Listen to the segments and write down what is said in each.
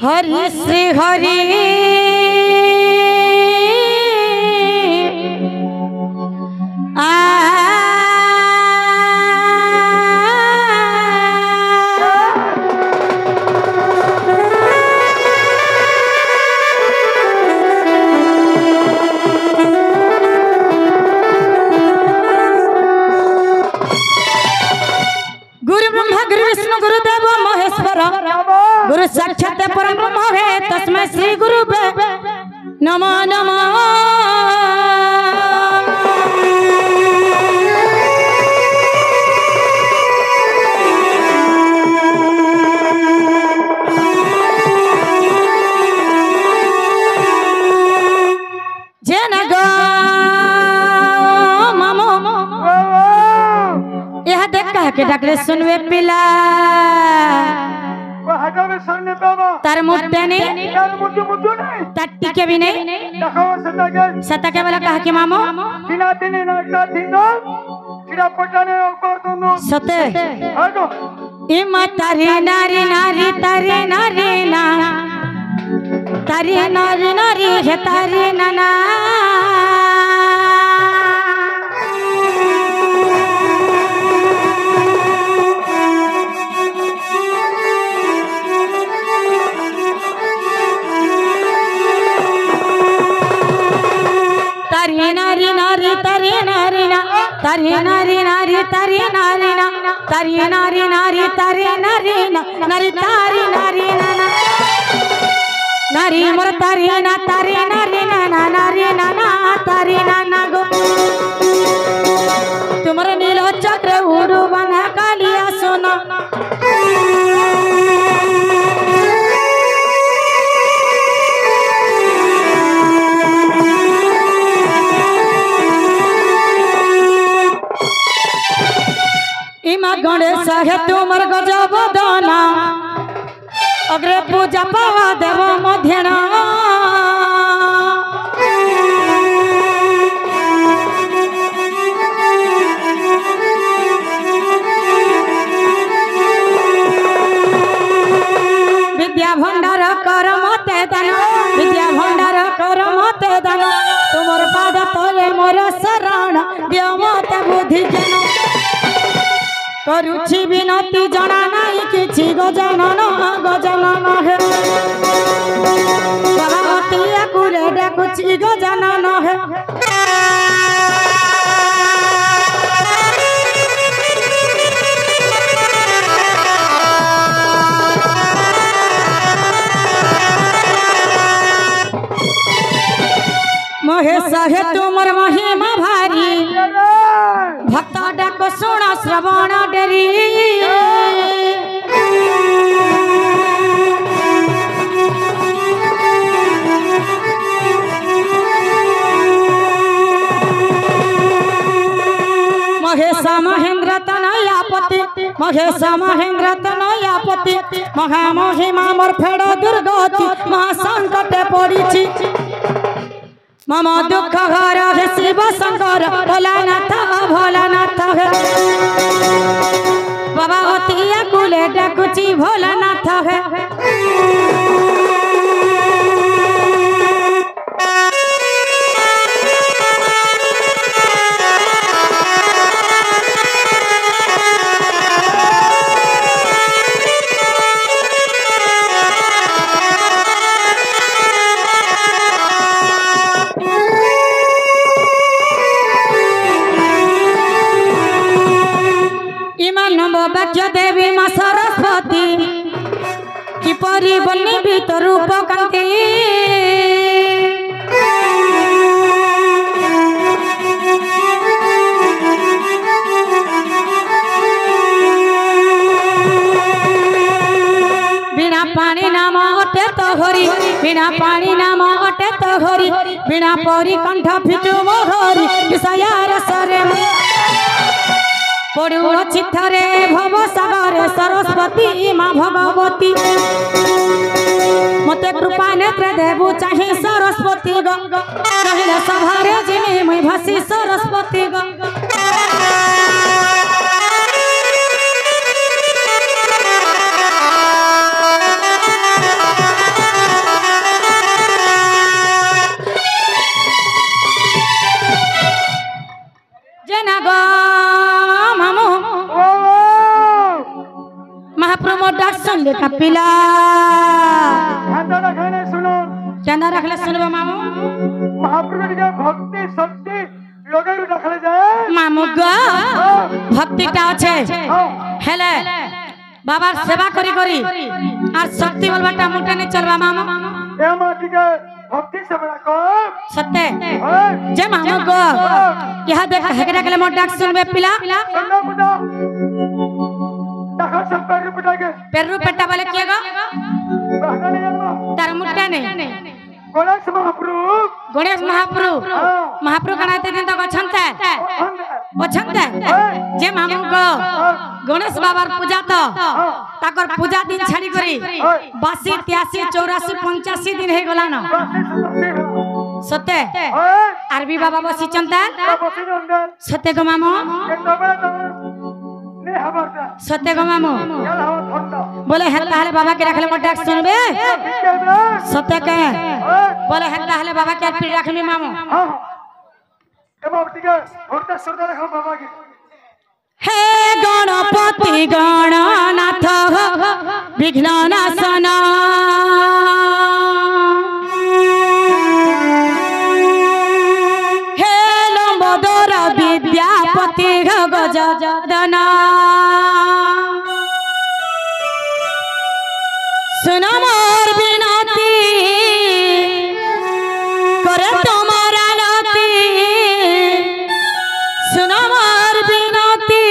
हरि श्री हरि गुरु साक्षात परम ब्रह्म है तस्मै श्री गुरु नमो नमः। जन गो मामो यह देख कह के डकरे सुनवे पिला तार मुद्दे नहीं तट्टी के भी नहीं सता के वाला कहा कि मामो सते इमा तारी नारी नारी तारी नारी ना तारी नारी नारी है तारी नाना नारी नारी तारी नारी ना तारी नारी नारी तारी नारी ना तारी नारी नारी तारी नारी ना नारी तारी नारी ना नारी मोर तारी ना तारी नारी ना नारी ना तारी ना गो तुम्हारे नीलो चक्र उड़ू बना कालिया सोना गणेश है तुमर गजब दाना अग्रे पूजा पावा देव मध्यना विद्या भंडार कर मते दान विद्या भंडार कर मते दान तुमर पाद तले मोर शरण दियो मते बुद्धि जन करुछि विनती जना नहीं किछि गजानन गजानन है भगवती कुले डाकुछि गजानन है महेश है तुमर महिमा भारी भक्त डाक सुन श्रवण डेरी महेश महेंद्र तनयापति महेश महेंद्र तनयापति महामहिमा मोर फेड़ दुर्गति महासंकट पड़ी मम दुख घर है शिव शंकर भोलानाथ भोलानाथ है बाबा अतिया कुले डाकुची भोलानाथ है वाक्य देवी मां सरस्वती किपरि बनी भीतर रूप कांति बिना पानी नाम अटे तो हरि बिना पानी नाम अटे तो हरि बिना परी कंठ फिटू मोहरी विषयार सरे पड़ुओ चित्थरे भव सागर सरस्वती मां भगवती मते कृपा नेत्र देबु चाहे सरस्वती गो कहिला सभारे जिमि मुई भासी सरस्वती गो महाप्रभु मोर डाक सुन ले कपिला ध्यान रखने सुनो केना रखले सुनबो मामू महाप्रभु के भक्ति शक्ति लोगे रखले जाए मामू गो भक्ति टा আছে हेले बाबा सेवा करी करी और शक्ति बोलबाटा मुटा नहीं चलबा मामू ए माटी के भक्ति से बड़ा को सत्य जे मामू गो यह देख हेकड़ा के मोर डाक सुनबे पिला सुनो मुदा देखो सब पेरू पेटा वाले किए गो तार मुट्टा नहीं गणेश महाप्रभु महाप्रभु कनाते दिन तो गछनते ओछनते जे मामू गो गणेश बाबार पूजा तो ताकर पूजा दिन छाड़ी करी 82 83 84 85 दिन हे गला न सत्य आरबी बाबा बसी चंता सत्य गो मामू सत्य गो मामू बोले हेता हले बाबा के रखले मोटा सुनबे सत्य के बोले हेता हले बाबा के पीड़ रखमी मामू हे गणपति गणनाथ विघ्ननाशन हे लंबोदर विद्यापति गजदन सुन मोर विनती करे तुम्हारा लती सुन मोर विनती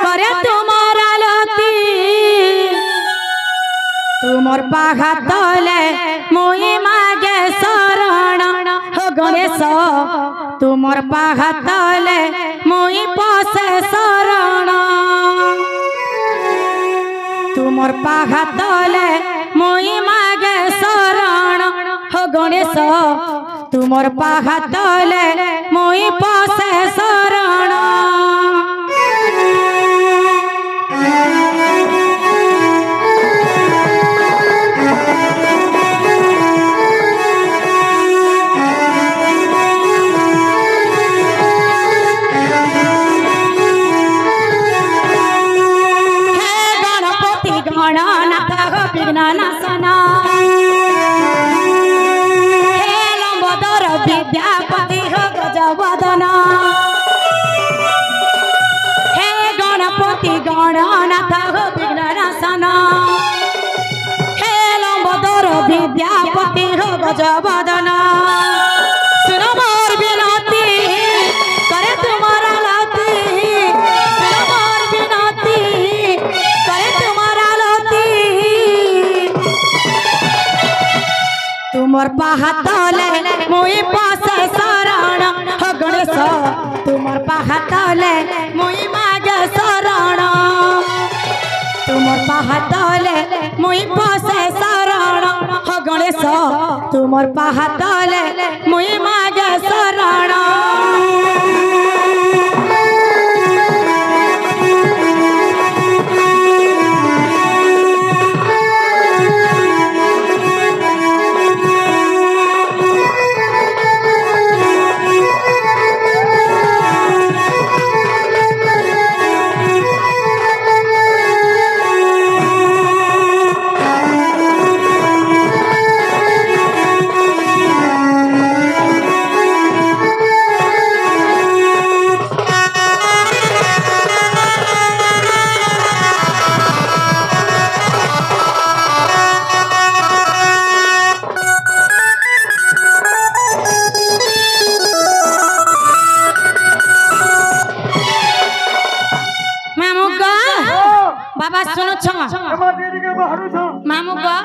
करे तुम्हारा लती तुमर पाखा तले मुई मागे शरण हो गणेश तुमर पाखा तले मुई पसे शरण तुमर पाखा तले मुई मागे शरण हो गणेश तुमर पाखा तले मुई पसे शरण विघ्ननाशन हे लंबोदर विद्यापति हो गजवदन हे गणपति गणनाथ हो विघ्ननाशन हे लंबोदर विद्यापति हो गजवदन सुनो मोर विनती करे तुम्हारा लती सुनो मोर विनती करे तुम्हारा लती तुमर पाहतले मुई पासे शरण हो गणेश तुमर पाहतले मुई मागे शरण तुमर पाहतले मुई पासे शरण हो गणेश तुमर पाहतले मुई मागे शरण बाबा सुनो छमा मामू गो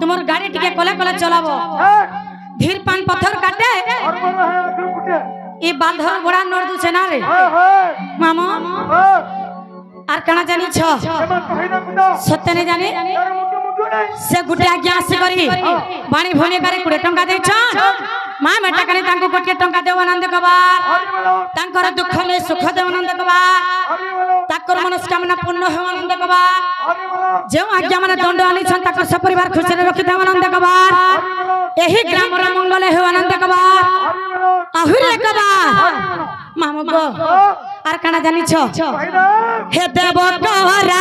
तुमर गाड़ी टिके कोला कोला चलाबो धीर पान पत्थर काटे ए बांधर घोड़ा नोर दु छे ना रे मामू आर कना जानी छ सत्य ने जाने से गुटे आज्ञा से करी बाणी भोने करे 20 टंका दे छ मां बेटा कने तांको कोटे टंका देव आनंद कबार तांकर दुख ने सुख देव आनंद कबार ताकर मनस्कामना पूर्ण हो आनंद कबार जे आज्ञा माने दंड आनी छन ताकर सब परिवार खुशी रे रखि देव आनंद कबार एही ग्राम रा मंगल हो आनंद कबार आहुरे कबार मामू गो आर कना जानी छ हे देव कवरा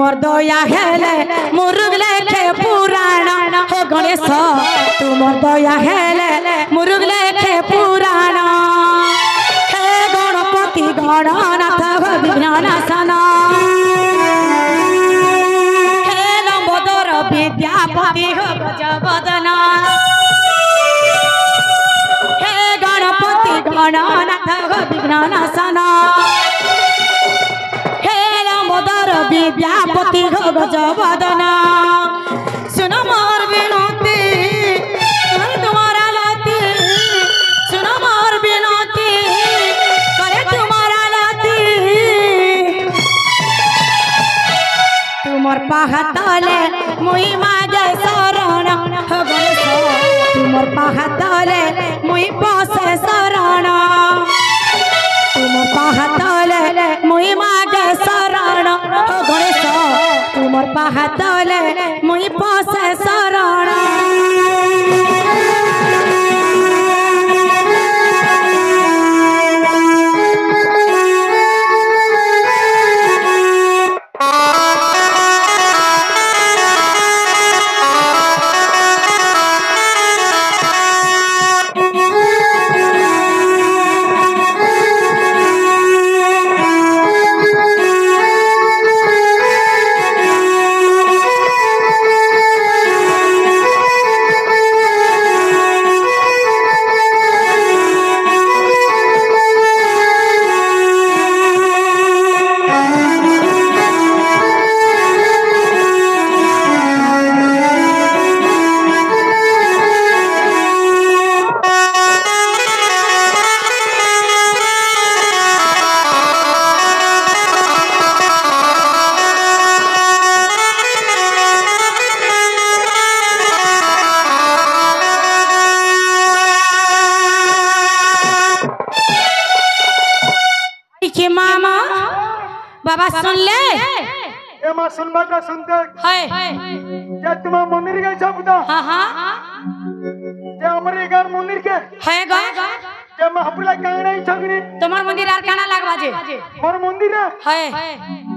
तुमर दया हेले मुरुग लेखे पुराण हो गणेश तुमर दया हेले मुरुग लेखे पुराण हे गणपति गणनाथ विघ्ननाशन हे लंबोदर विद्यापति हो गजबदन हे गणपति गणनाथ विघ्ननाशन हे लंबोदर विद्यापति हो गजबदन सुनो मोर विनती तुम्हारा लती सुनो मोर विनती करे तुम्हारा लती तुमर पाहतले मुई मागे शरण हो गणेश तुमर पाहतले मुई पसे शरण तुमर पाहतले मुई मागे शरण हो गणेश तुमर पाहतले मुई पसे शरण बाबा सुन ले ए मां सुनबा का सुनते है जे तुम मंदिर गए छ बुदा हां हां जे हमरे घर मंदिर के है ग जे महपुला कांगड़ा छगनी तुम्हार मंदिर आर काना लागबा जे मोर मंदिर है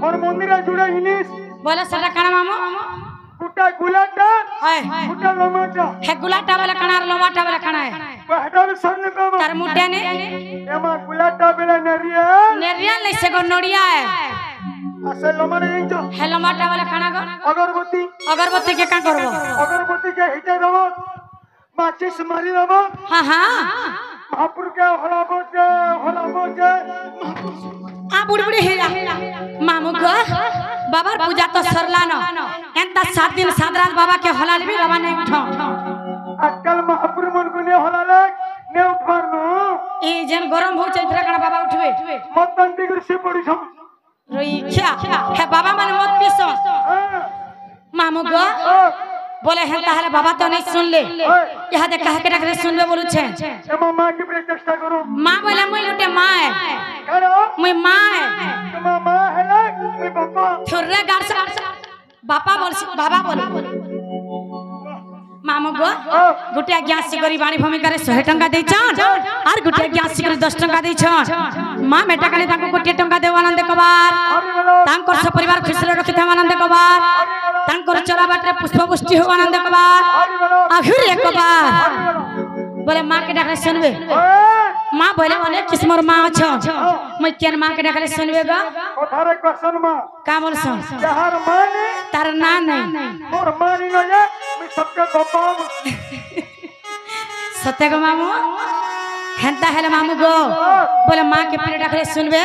मोर मंदिर जुड़ा इनिस बोला सरा काना मामो कुटा गुलाटा है कुटा लोमाटा है गुलाटा वाला काना और लोमाटा वाला काना है पहडाल सरने पे तार मुड्डे ने ए मां गुलाटा बेला नरिया ले से गो नोड़िया है असल लोमारे इंजो है लोमाटा वाला खाना गो अगरबत्ती के का करबो अगरबत्ती के हिटे दबो माचिस मारी दबो हां हां महापुर के हलाबो जे आ बुड़बुड़ी हेला मामू गो बाबा पूजा तो सरला न एंता 7 दिन 7 रात बाबा के हलाल भी बाबा नहीं उठो अक्कल महापुर मन को ने हलाले ने उठवार न ए जन गरम हो चैत्रा कण बाबा उठबे मतन बिगड़ से पड़ी छ रोई क्या है बाबा मन मत पिसो मामू गो बोले है ताहले बाबा तो नहीं सुन ले यहां देख कह के रख सुनबे बोलु छे ए मां के पे चेष्टा करो मां बोले मुई लुटे मां है करो मुई मां है तुम मां है ना मुई बापा थुर्रे गार से बापा बोल बाबा बोल मामू गो गुटिया ग्यास सिकरी बाणी भूमि करे 100 टंका दे छन और गुटिया ग्यास सिकरी 10 टंका दे छन मां बेटा कने ताको कोटी टंका देव आनंद कबार तांकर सब परिवार खुश रखिते आनंद कबार तांकर चला बाटरे पुष्प पुष्टि हो आनंद कबार आखिर एक बार बोले मां के डाकले सुनबे मां बोले अनेक किस्मर मां छ मैं केन मां के डाकले सुनबे ग ओथारे क्वेश्चन मां का बोल स जहार माने तार ना नहीं मोर मानी न जा मैं सबके बापा सत्य गो मामू हेंता हेले मामू गो बोले मां के पीरे डाकले सुनबे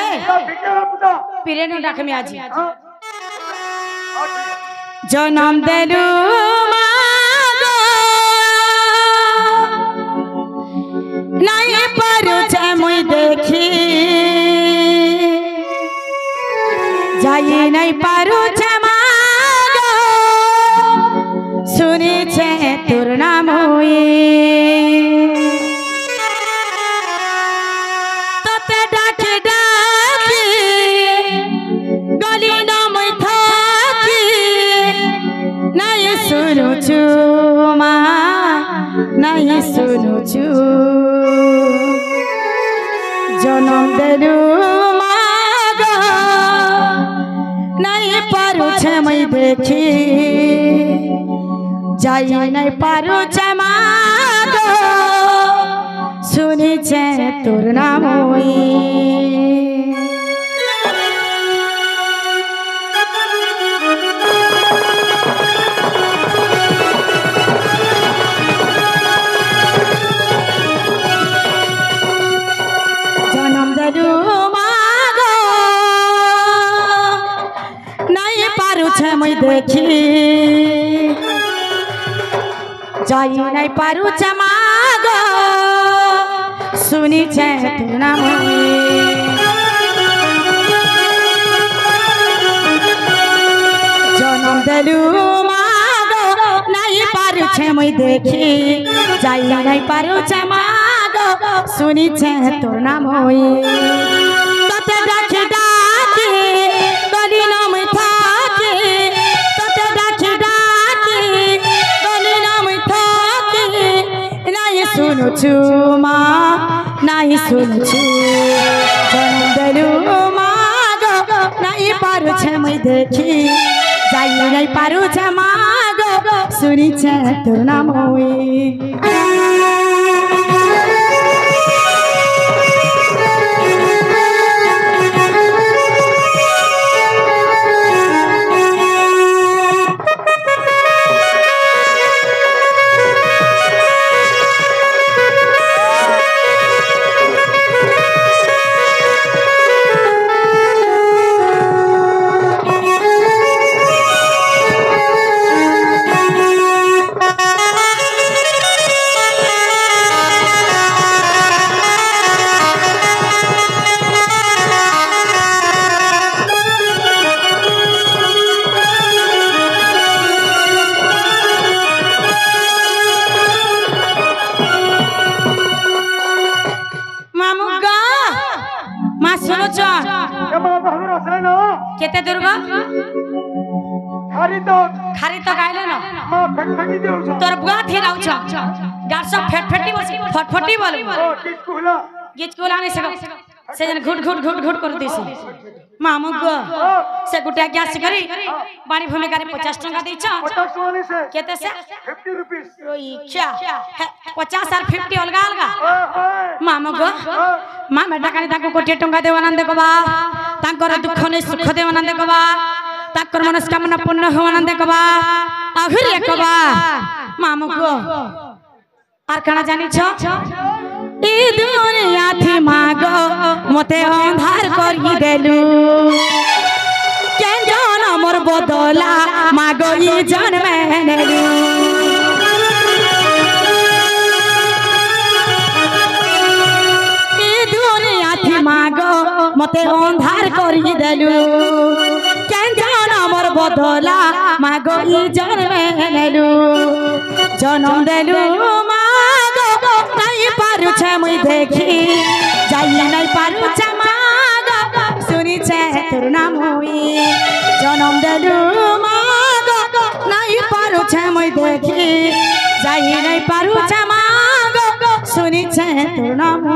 पीरे न डाक में आजी जन्म देलु नहीं पारू छे मुई देखी जाई नहीं पारू छे मागो सुनी छे तोर नाम हुई तोते डाकी डाकी गली ना मुई थाकी नहीं सुनु छु मा नहीं सुनु छु जन्म देलु मागो नहीं पारू छे मैं देखी जाई नहीं पारू चमागो सुनी छे तोर नाम जन्म दलू मागो नहीं पारू छे मुई देखी जाई नहीं पारू चमागो सुनी छे तोर नाम जन्म दलू मागो नहीं पारू छे मुई देखी जाई नहीं पारू चमागो सुनी छे तोर नाम तते डाकी डाकी गली नाम थाकी तते डाकी डाकी गली नाम थाकी नहीं सुनु छु मा नहीं सुनु छु जन्म दलू मागो नहीं पारू छे मुई देखी जाई नहीं पारू छे मागो सुनी छे तोर नाम केते दुर्गा खारी तो गाइले न मा फटफटी देउछ तोर बुआ थे राउछ गार सब फटफटी बसी फटफटी बोल ओ किसकुला गिचकुला नहीं सको से जन घुट कर दिसी मामू गो से गुटिया गैस करी बाणी भूमिका रे 50 टका दैछ 50 वाली से केते से 50 रुपीस ओई क्या 50 और 50 अलगा अलगा मामू गो मा बेटा कानी ताको कोटी टका देवानंद देखबा तांकर दुख ने सुख देवानंद देखबा ताकर मनस्कामना पूर्ण होवानंद देखबा आखिर एकबा मामू गो आर काना जानि छ ई दुनिया थी मागो मते अंधार करी देलु के जान मोर बदला मागो ई जन्म नेलु ई दुनिया थी मागो मते अंधार करी देलु के जान मोर बदला मागो ई जन्म नेलु जन्म देलु नहीं पारू छे मुई देखी जाई नहीं पारू छे मागो सुनी छे तोर नाम जन्म देलु मागो नहीं पारू छे मुई देखी जाई नहीं पारू छे मागो सुनी छे तोर नाम